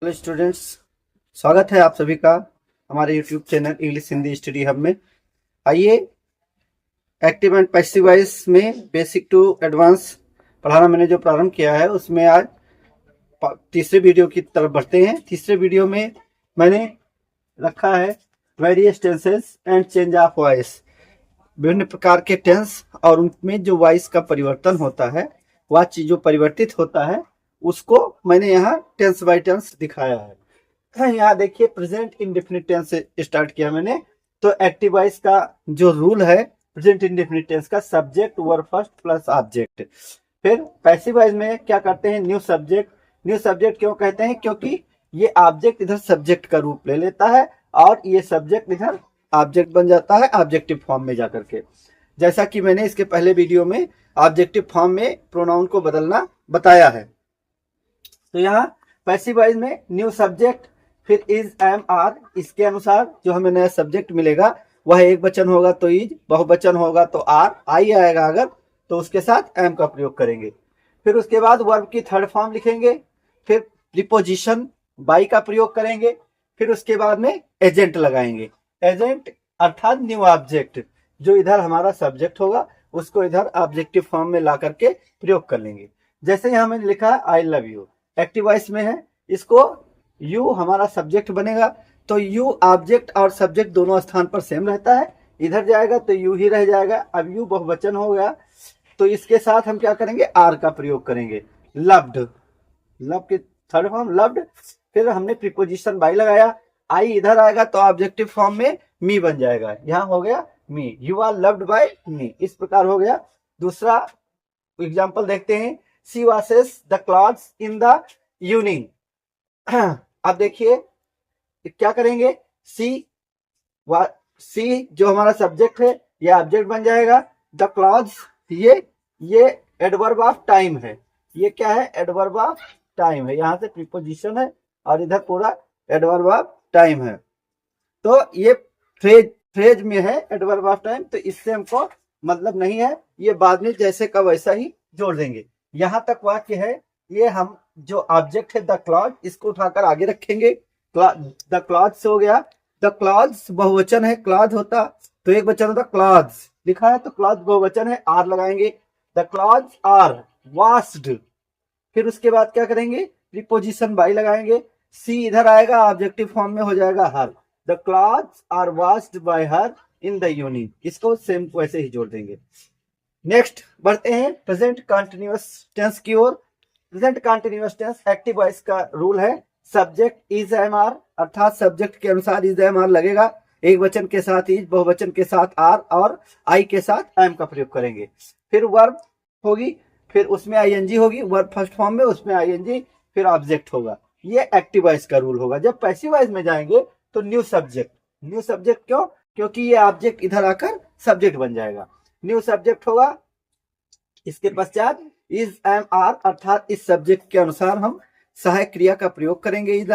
Hello students, स्वागत है आप सभी का हमारे YouTube channel English Hindi study hub में। आइए एक्टिव एंड पैसिव वॉइस में बेसिक टू एडवांस पढ़ाना मैंने जो प्रारंभ किया है उसमें आज तीसरे वीडियो की तरफ बढ़ते हैं। तीसरे वीडियो में मैंने रखा है various tenses and change of voice, विभिन्न प्रकार के टेंस और उनमें जो वॉइस का परिवर्तन होता है, वह चीज जो परिवर्तित होता है उसको मैंने यहाँ टेंस बाय टेंस दिखाया है। यहाँ देखिए प्रेजेंट इंडेफिनिट टेंस से स्टार्ट किया मैंने। तो एक्टिव वॉइस का जो रूल है प्रेजेंट इंडेफिनिट टेंस का, subject verb first plus object. फिर पैसिव वॉइस में क्या करते हैं, न्यू सब्जेक्ट। न्यू सब्जेक्ट क्यों कहते हैं, क्योंकि ये ऑब्जेक्ट इधर सब्जेक्ट का रूप ले लेता है और ये सब्जेक्ट इधर ऑब्जेक्ट बन जाता है ऑब्जेक्टिव फॉर्म में जाकर के। जैसा कि मैंने इसके पहले वीडियो में ऑब्जेक्टिव फॉर्म में प्रोनाउन को बदलना बताया है। तो यहाँ पैसिव वॉइस में न्यू सब्जेक्ट, फिर इज, एम, आर। इसके अनुसार जो हमें नया सब्जेक्ट मिलेगा वह एक वचन होगा तो इज, बहुवचन होगा तो आर, आई आएगा अगर तो उसके साथ एम का प्रयोग करेंगे। फिर उसके बाद वर्ब की थर्ड फॉर्म लिखेंगे, फिर प्रीपोजिशन बाई का प्रयोग करेंगे, फिर उसके बाद में एजेंट लगाएंगे। एजेंट अर्थात न्यू ऑब्जेक्ट, जो इधर हमारा सब्जेक्ट होगा उसको इधर ऑब्जेक्टिव फॉर्म में ला करके प्रयोग कर लेंगे। जैसे यहाँ मैंने लिखा I love you, active voice में है, इसको यू हमारा सब्जेक्ट बनेगा तो यू ऑब्जेक्ट और सब्जेक्ट दोनों स्थान पर सेम रहता है, इधर जाएगा तो यू ही रह जाएगा। अब यू बहुवचन हो गया तो इसके साथ हम क्या करेंगे, आर का प्रयोग करेंगे। लव्ड, लव की थर्ड फॉर्म लव्ड। फिर हमने प्रीपोजिशन बाई लगाया, आई इधर आएगा तो ऑब्जेक्टिव फॉर्म में मी बन जाएगा, यहाँ हो गया मी, यू आर लव्ड बाय मी। इस प्रकार हो गया। दूसरा एग्जाम्पल देखते हैं, she washes the clothes in the evening. अब देखिए क्या करेंगे, सी जो हमारा सब्जेक्ट है ये ऑब्जेक्ट बन जाएगा। द क्लॉथ्स ये एडवर्ब ऑफ टाइम है, ये क्या है, एडवर्ब ऑफ टाइम है, यहाँ से प्रीपोजिशन है और इधर पूरा एडवर्ब ऑफ टाइम है। तो ये फ्रेज में है एडवर्ब ऑफ टाइम, तो इससे हमको मतलब नहीं है, ये बाद में जैसे का वैसा ही जोड़ देंगे। यहाँ तक वाक्य है, ये हम जो ऑब्जेक्ट है द क्लॉथ, इसको उठाकर आगे रखेंगे। द क्लॉथ्स हो गया, द क्लॉथ्स बहुवचन है, क्लॉथ होता तो एक वचन होता, क्लॉथ्स लिखा है तो क्लॉथ बहुवचन है, आर लगाएंगे। The clothes are washed. फिर उसके बाद क्या करेंगे, प्रीपोजिशन बाई लगाएंगे, सी इधर आएगा ऑब्जेक्टिव फॉर्म में हो जाएगा her. The clothes are washed by her in the evening, इसको सेम वैसे ही जोड़ देंगे। नेक्स्ट बढ़ते हैं प्रेजेंट कंटिन्यूअस टेंस की ओर। Present continuous tense active voice का रूल है, सब्जेक्ट इज, एम, आर, अर्थात सब्जेक्ट के अनुसार इज, एम, आर लगेगा। एक वचन के साथ इज, बहुवचन के साथ आर और आई के साथ एम का प्रयोग करेंगे। फिर वर्ब होगी, फिर उसमें आईएनजी होगी, वर्ब फर्स्ट फॉर्म में, उसमें आईएनजी, फिर ऑब्जेक्ट होगा। ये एक्टिव वॉइस का रूल होगा। जब पैसिव वॉइस में जाएंगे तो न्यू सब्जेक्ट। न्यू सब्जेक्ट क्यों, क्योंकि ये ऑब्जेक्ट इधर आकर सब्जेक्ट बन जाएगा, न्यू सब्जेक्ट होगा। इसके पश्चात इज, एम, आर, अर्थात इस सब्जेक्ट के अनुसार हम सहायक क्रिया का प्रयोग करेंगे। इज,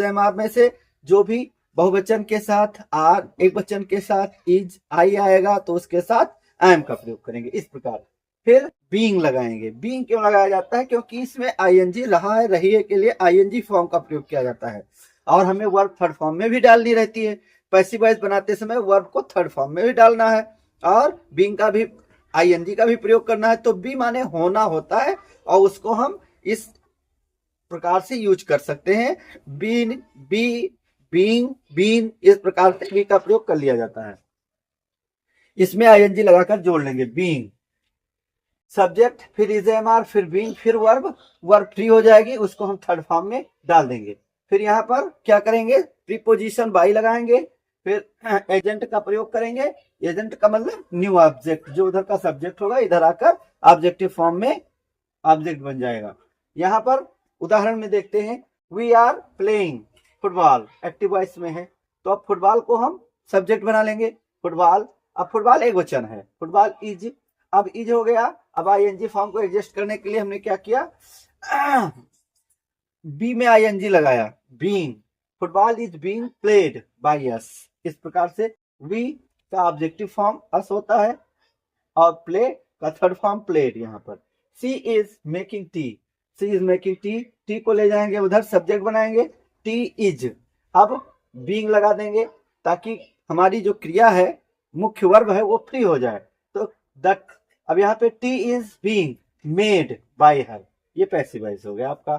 एम, आर में से जो भी बहुवचन के साथ आर, एक वचन के साथ इज, आई आएगा तो उसके साथ एम का प्रयोग करेंगे, इस प्रकार। फिर बीइंग लगाएंगे। बीइंग क्यों लगाया जाता है, क्योंकि इसमें आईएनजी रहा है, रही है के लिए आईएनजी फॉर्म का प्रयोग किया जाता है और हमें वर्ब थर्ड फॉर्म में भी डालनी रहती है। पैसिव वॉइस बनाते समय वर्ब को थर्ड फॉर्म में भी डालना है और बीइंग का भी, आईएनजी का भी प्रयोग करना है। तो बी माने होना होता है और उसको हम इस प्रकार से यूज कर सकते हैं, बीन, बी, बीइंग, बीन, इस प्रकार से बी का प्रयोग कर लिया जाता है। इसमें आईएनजी लगाकर जोड़ लेंगे, बीइंग सब्जेक्ट, फिर इज, एम, आर, फिर बीइंग, फिर वर्ब, वर्ब फ्री हो जाएगी, उसको हम थर्ड फॉर्म में डाल देंगे। फिर यहाँ पर क्या करेंगे, प्रीपोजिशन बाई लगाएंगे, फिर एजेंट का प्रयोग करेंगे। एजेंट का मतलब न्यू ऑब्जेक्ट, जो उधर का सब्जेक्ट होगा इधर आकर ऑब्जेक्टिव फॉर्म में ऑब्जेक्ट बन जाएगा। यहाँ पर उदाहरण में देखते हैं, we are playing football, active voice में है तो अब फुटबॉल को हम सब्जेक्ट बना लेंगे, फुटबॉल। अब फुटबॉल एक वचन है, फुटबॉल इज, अब इज हो गया। अब आईएनजी फॉर्म को एडजस्ट करने के लिए हमने क्या किया, बी में आईएनजी लगाया, being, football is being played by us. इस प्रकार से वी का ऑब्जेक्टिव फॉर्म अस होता है और प्ले का थर्ड फॉर्म प्लेड। यहाँ पर she is making tea, she is making tea, tea को ले जाएंगे उधर सब्जेक्ट बनाएंगे, टी इज। अब बीइंग लगा देंगे ताकि हमारी जो क्रिया है, मुख्य वर्ब है, वो फ्री हो जाए। तो द, अब यहाँ पे T is being made by हर, ये पैसिव वॉइस हो गया आपका।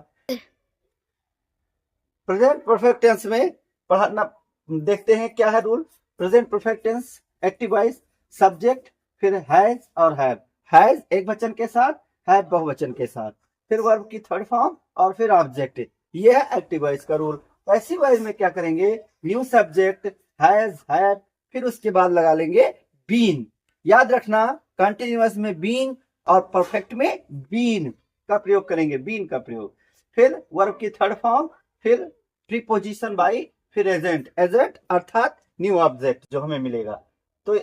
प्रेजेंट परफेक्ट टेंस में पढ़ना देखते हैं क्या है rule. Present perfect tense active voice, subject, फिर हैज और हैव। हैज एक वचन के साथ, हैव बहुवचन के साथ, फिर वर्ब की थर्ड फॉर्म और फिर ऑब्जेक्ट। ये है एक्टिव वॉइस का रूल। पैसिव वॉइस में क्या करेंगे, न्यू सब्जेक्ट, हैज, हैव, फिर उसके बाद लगा लेंगे बीन। याद रखना कंटिन्यूअस में बीन और परफेक्ट में बीन का प्रयोग करेंगे, बीन का प्रयोग। फिर वर्ब की थर्ड फॉर्म, फिर प्रीपोजिशन बाई, फिर एजेंट। एजेंट अर्थात न्यू ऑब्जेक्ट जो हमें मिलेगा। तो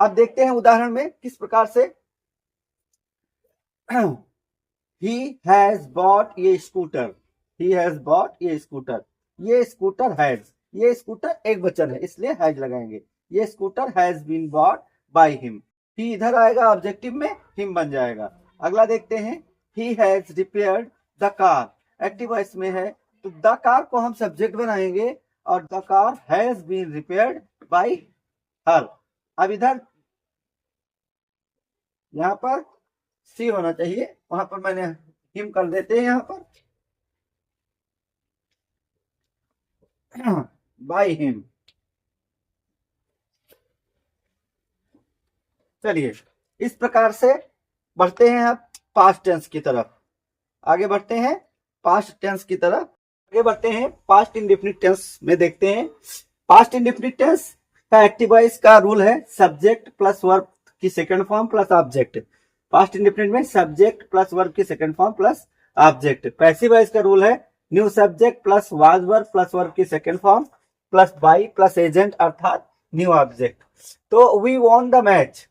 अब देखते हैं उदाहरण में किस प्रकार से। ही हैज बॉट ये स्कूटर, ही हैज बॉट ये स्कूटर, ये स्कूटर हैज, ये स्कूटर एक वचन है इसलिए हैज लगाएंगे। ये scooter has been bought by him. He इधर आएगा ऑब्जेक्टिव में, हिम बन जाएगा। अगला देखते हैं, he has repaired the car active voice में है, तो द कार को हम सब्जेक्ट बनाएंगे और the car has been repaired by her. अब इधर यहाँ पर सी होना चाहिए, वहां पर मैंने हिम कर देते हैं यहाँ पर बाय हिम। चलिए इस प्रकार से बढ़ते हैं अब पास्ट टेंस की तरफ। आगे बढ़ते हैं पास्ट टेंस की तरफ, आगे बढ़ते हैं पास्ट इंडेफिनिट टेंस में देखते हैं। पास्ट इंडेफिनिट टेंस का एक्टिव वॉइस का रूल है सब्जेक्ट प्लस वर्ब की second form plus object. Past indefinite में सब्जेक्ट प्लस वर्ब की second form plus object. Passive voice का रूल है new subject plus was verb plus verb की second form plus by plus agent अर्थात new object. तो we won the match,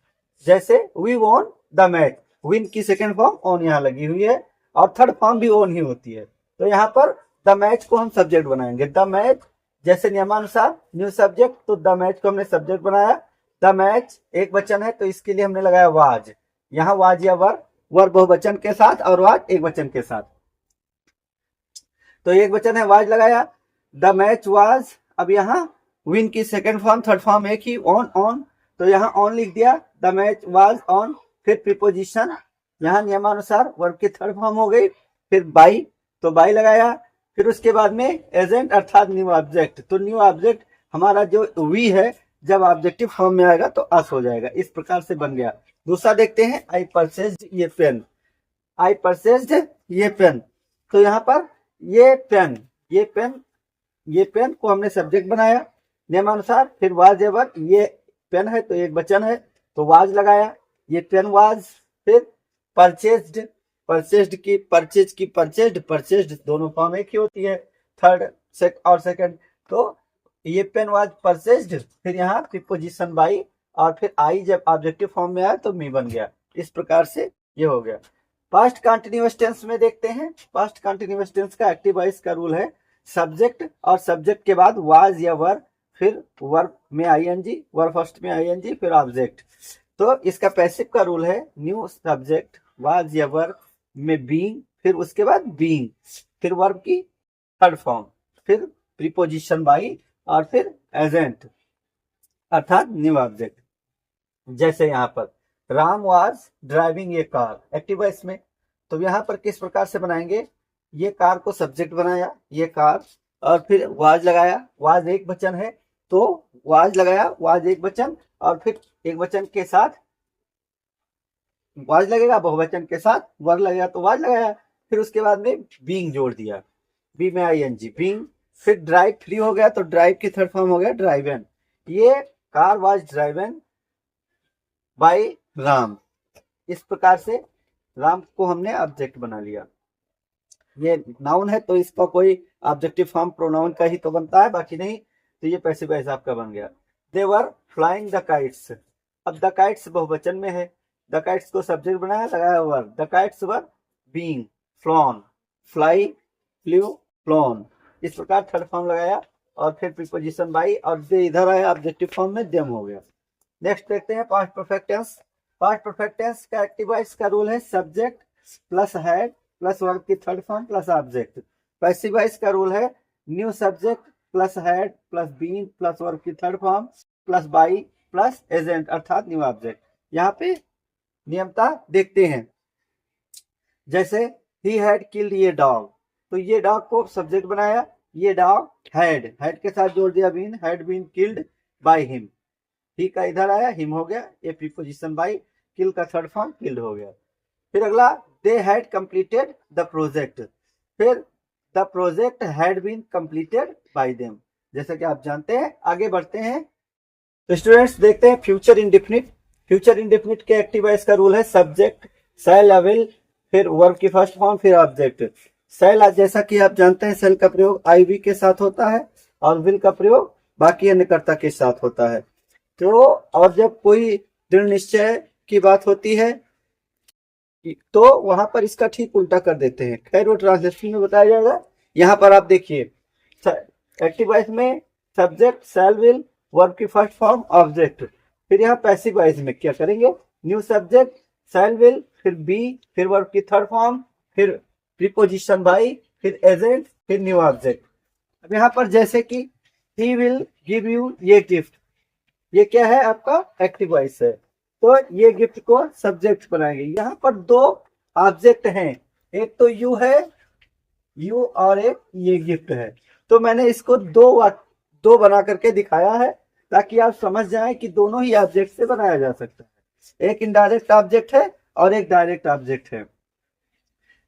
जैसे we won the match, win की second form won यहाँ लगी हुई है और थर्ड फॉर्म भी ऑन ही होती है। तो यहाँ पर द मैच को हम सब्जेक्ट बनाएंगे। द मैच जैसे नियमानुसार न्यू सब्जेक्ट, तो द मैच को हमने सब्जेक्ट बनाया। द मैच एक वचन है तो इसके लिए हमने लगाया वाज। यहाँ वाज या वर्ब बहुवचन के साथ और वाज एक वचन के साथ, तो एक वचन है वाज लगाया। द मैच वाज, अब यहाँ विन की सेकंड फॉर्म थर्ड फॉर्म एक ही, ऑन ऑन, तो यहाँ ऑन लिख दिया, द मैच वाज ऑन। फिर प्रीपोजिशन, यहाँ नियमानुसार वर्ब की थर्ड फॉर्म हो गई, फिर बाई, तो बाई लगाया। फिर उसके बाद में एजेंट अर्थात न्यू ऑब्जेक्ट, तो न्यू ऑब्जेक्ट हमारा जो वी है जब ऑब्जेक्टिव फॉर्म में आएगा तो अस हो जाएगा। इस प्रकार से बन गया। दूसरा देखते हैं, आई परचेज्ड ये पेन, आई परचेज्ड ये पेन, तो यहाँ पर ये पेन, ये पेन, ये पेन को हमने सब्जेक्ट बनाया नियमानुसार। फिर वाज एवर, ये पेन है तो एक वचन है तो वाज लगाया, ये पेन वाज। फिर परचेज्ड, परचेज्ड की परचेज की परचेज्ड, परचेज्ड दोनों फॉर्म एक ही होती है, थर्ड और सेकंड, तो ये पेन वाज परचेज्ड। फिर यहाँ प्रीपोजिशन बाई और फिर आई जब ऑब्जेक्टिव फॉर्म में आया तो मी बन गया। इस प्रकार से ये हो गया। पास्ट कंटिन्यूअस टेंस में देखते हैं। पास्ट कंटिन्यूअस टेंस का एक्टिव वॉइस का रूल है सब्जेक्ट और सब्जेक्ट के बाद वाज या वर्ब, फिर वर्ब में आईएनजी, वर्ब फर्स्ट में आईएनजी, फिर ऑब्जेक्ट। तो इसका पैसिव का रूल है न्यू सब्जेक्ट वाज या वर्ब में बीइंग, फिर उसके बाद बीइंग, फिर वर्ब की थर्ड फॉर्म, फिर प्रीपोजिशन बाई और फिर एजेंट अर्थात न्यू ऑब्जेक्ट। जैसे यहाँ पर Ram was driving A car active voice में, तो यहाँ पर किस प्रकार से बनाएंगे, ये कार को सब्जेक्ट बनाया, ये कार, और फिर वाज लगाया, वाज एक वचन है तो वाज लगाया, वाज एक वचन, और फिर एक वचन के साथ वाज लगेगा, बहुवचन के साथ वर्ब लगेगा तो वाज लगाया। फिर उसके बाद में बीइंग जोड़ दिया, बी में आईएनजी, बीइंग। फिर ड्राइव फ्री हो गया तो ड्राइव की थर्ड फॉर्म हो गया ड्राइवन। ये car was driven by Ram. इस प्रकार से राम को हमने ऑब्जेक्ट बना लिया। ये नाउन है तो इसका कोई ऑब्जेक्टिव फॉर्म प्रोनाउन का ही तो बनता है, बाकी नहीं। तो ये पैसिव वॉइस आपका बन गया। दे वर फ्लाइंग द काइट्स, अब द काइट्स बहुवचन में है, द काइट्स को सब्जेक्ट बनाया, लगाया verb, the kites were being flown, fly, flu, flown. इस प्रकार थर्ड फॉर्म लगाया और फिर प्रीपोजिशन बाई और दे इधर आया ऑब्जेक्टिव फॉर्म में, देम हो गया। नेक्स्ट देखते हैं past perfect tense. Past perfect tense का एक्टिव वॉइस का रूल है subject plus had plus verb की third form plus object. Passive voice का रूल है new subject plus had plus been plus verb की third form plus by plus agent अर्थात new object. यहाँ पे नियमता देखते हैं, जैसे ही हैड किल्ड ये डॉग, तो ये डॉग को सब्जेक्ट बनाया, ये डॉग हैड के साथ जोड़ दिया been, had been killed by him, he का इधर आया हिम हो गया, ये प्रीपोजिशन बाय, किल का थर्ड फॉर्म किल्ड हो गया। फिर अगला they had completed the project, फिर the project had been completed by them. जैसा कि आप जानते हैं, आगे बढ़ते हैं तो स्टूडेंट्स देखते हैं फ्यूचर इंडेफिनिट। फ्यूचर इंडेफिनिट के एक्टिव वॉइस का रूल है सब्जेक्ट शैल विल फिर वर्ब की फर्स्ट फॉर्म फिर ऑब्जेक्ट। शैल जैसा कि आप जानते हैं शैल का प्रयोग आई वी के साथ होता है और विल का प्रयोग बाकी अन्य कर्ता के साथ होता है। तो और जब कोई दृढ़ निश्चय की बात होती है तो वहां पर इसका ठीक उल्टा कर देते हैं। खैर वो ट्रांसलेशन में बताया जाएगा। यहाँ पर आप देखिए एक्टिव वॉइस में सब्जेक्ट शैल विल वर्ब की फर्स्ट फॉर्म ऑब्जेक्ट। फिर यहाँ पैसिव वॉइस में क्या करेंगे, न्यू सब्जेक्ट शैल विल फिर बी फिर वर्ब की थर्ड फॉर्म फिर प्रीपोजिशन बाई फिर एजेंट फिर न्यू ऑब्जेक्ट। अब यहाँ पर जैसे कि ही विल गिव यू ये गिफ्ट, ये क्या है आपका एक्टिव वॉइस है, तो ये गिफ्ट को सब्जेक्ट बनाएंगे। यहाँ पर दो ऑब्जेक्ट हैं, एक तो यू है यू और एक ये गिफ्ट है, तो मैंने इसको दो बना करके दिखाया है ताकि आप समझ जाएं कि दोनों ही ऑब्जेक्ट से बनाया जा सकता है। एक इनडायरेक्ट ऑब्जेक्ट है और एक डायरेक्ट ऑब्जेक्ट है।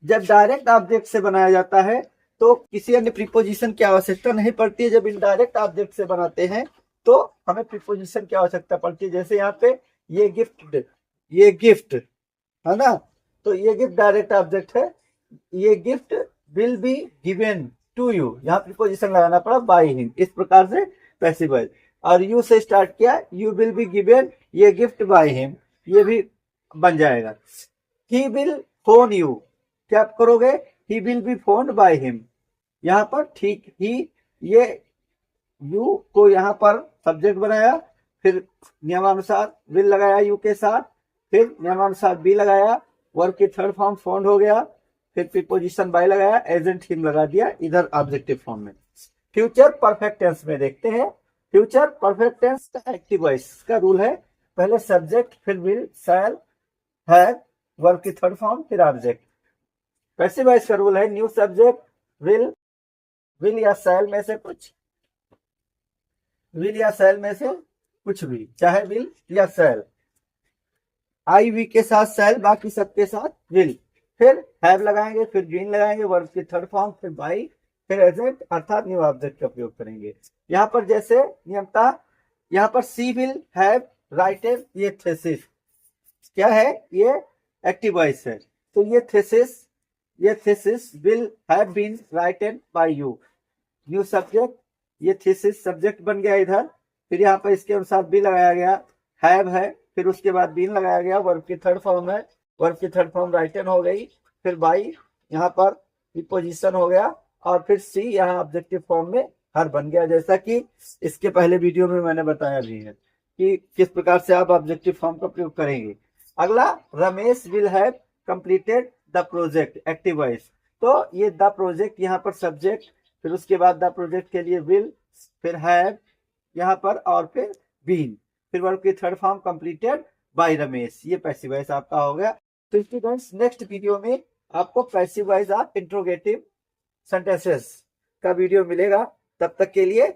जब डायरेक्ट ऑब्जेक्ट से बनाया जाता है तो किसी अन्य प्रीपोजिशन की आवश्यकता नहीं पड़ती है। जब इनडायरेक्ट ऑब्जेक्ट से बनाते हैं तो हमें प्रीपोजिशन की आवश्यकता पड़ती है। जैसे यहाँ पे ये गिफ्ट है ना, तो ये गिफ्ट डायरेक्ट ऑब्जेक्ट है, ये gift will be given to you, यहाँ प्रीपोजिशन लगाना पड़ा बाय हिम। इस प्रकार से पैसिव वॉइस। और यू से स्टार्ट किया, यू विल बी गिवन ये गिफ्ट बाय हिम, ये भी बन जाएगा। ही विल फोन यू, क्या आप करोगे, he will be found by him. यहाँ पर ठीक ही ये यू को यहाँ पर सब्जेक्ट बनाया, फिर नियमानुसार विल लगाया यू के साथ, फिर नियमानुसार बी लगाया, वर्ब की थर्ड फॉर्म फोन्ड हो गया, फिर प्रीपोजिशन बाय लगाया, एजेंट हिम लगा दिया इधर ऑब्जेक्टिव फॉर्म में। फ्यूचर परफेक्ट टेंस में देखते हैं। फ्यूचर परफेक्ट टेंस का एक्टिव वॉइस का रूल है पहले सब्जेक्ट फिर विल शैल हैव वर्ब की थर्ड फॉर्म फिर ऑब्जेक्ट। पैसिव वॉइस का रूल है न्यू सब्जेक्ट विल या शैल में से कुछ भी, चाहे विल या शैल, आई वी के साथ शैल बाकी सबके साथ विल, फिर हैव लगाएंगे फिर बीन लगाएंगे वर्ब की थर्ड फॉर्म फिर बाई फिर एजेंट अर्थात न्यू ऑब्जेक्ट का प्रयोग करेंगे। यहाँ पर जैसे नियमता, यहाँ पर सी विल हैव राइटेड ये थेसिस क्या है, ये एक्टिव वॉइस है, तो ये thesis will have been writed by you, new subject, ये थीसिस सब्जेक्ट बन गया इधर, फिर यहाँ पर इसके अनुसार बी लगाया गया, हैव है, फिर उसके बाद बीन लगाया गया, वर्ब की थर्ड फॉर्म है, वर्ब की थर्ड फॉर्म राइटन हो गई, फिर बाई यहाँ पर प्रीपोजिशन हो गया, और फिर सी यहाँ ऑब्जेक्टिव फॉर्म में हर बन गया। जैसा कि इसके पहले वीडियो में मैंने बताया भी है कि किस प्रकार से आप ऑब्जेक्टिव फॉर्म का प्रयोग करेंगे। अगला Ramesh will have completed the project active voice, तो ये द प्रोजेक्ट यहाँ पर सब्जेक्ट, फिर उसके बाद द प्रोजेक्ट के लिए विल, फिर हैव यहाँ पर, और फिर बीन, फिर वर्ब की third form completed by Ramesh, ये पैसिव वॉइस आपका हो गया। तो स्टूडेंट्स नेक्स्ट वीडियो में आपको passive voice of interrogative sentences का वीडियो मिलेगा। तब तक के लिए